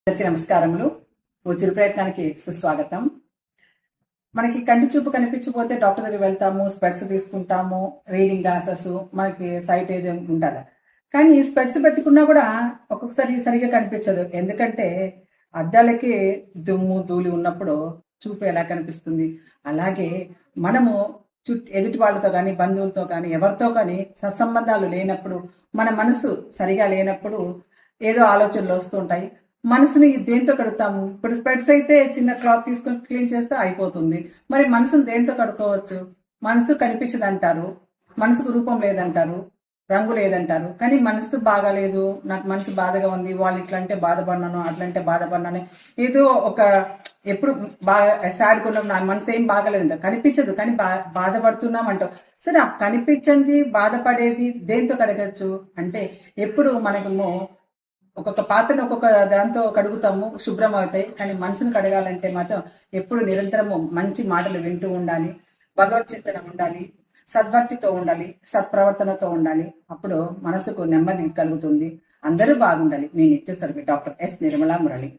అందరికీ నమస్కారములు. ఉచిత ప్రయత్నానికి సుస్వాగతం. మనకి కంటి చూపు కనిపించకపోతే డాక్టర్ దగ్గరికి వెళ్తాము, స్పెట్స్ తీసుకుంటాము, రీడింగ్ గ్లాసెస్, మనకి సైట్ ఏది ఉండాలి. కానీ స్పెట్స్ పెట్టుకున్నా కూడా ఒక్కొక్కసారి సరిగా కనిపించదు. ఎందుకంటే అద్దాలకి దుమ్ము ధూళి ఉన్నప్పుడు చూపు ఎలా కనిపిస్తుంది. అలాగే మనము ఎదుటి వాళ్ళతో కానీ, బంధువులతో కానీ, ఎవరితో కానీ సత్సంబంధాలు లేనప్పుడు, మన మనసు సరిగా లేనప్పుడు ఏదో ఆలోచనలు వస్తూ ఉంటాయి. మనసుని దేంతో కడుగుతాము? ఇప్పుడు స్పెట్స్ అయితే చిన్న క్లాత్ తీసుకొని క్లీన్ చేస్తే అయిపోతుంది. మరి మనసును దేంతో కడుక్కోవచ్చు? మనసు కనిపించదు అంటారు, మనసుకు రూపం లేదంటారు, రంగు లేదంటారు. కానీ మనసు బాగాలేదు, నాకు మనసు బాధగా ఉంది, వాళ్ళు ఇట్లా అంటే బాధపడినాను, అట్లంటే బాధపడినాను, ఏదో ఒక ఎప్పుడు బాగా సాడ్గా ఉన్నాం, నా మనసు ఏం బాగాలేదంట, కనిపించదు కానీ బాధపడుతున్నాం అంటాం. సరే, కనిపించింది బాధపడేది దేంతో కడగచ్చు అంటే, ఎప్పుడు మనము ఒక్కొక్క పాత్రను ఒక్కొక్క దాంతో కడుగుతాము, శుభ్రం అవుతాయి. కానీ మనసును కడగాలంటే మాత్రం ఎప్పుడు నిరంతరము మంచి మాటలు వింటూ ఉండాలి, భగవద్చింతన ఉండాలి, సద్భక్తితో ఉండాలి, సత్ప్రవర్తనతో ఉండాలి. అప్పుడు మనసుకు నెమ్మది కలుగుతుంది. అందరూ బాగుండాలి. మీ నిత్య సర్వి డాక్టర్ ఎస్ నిర్మలా మురళి.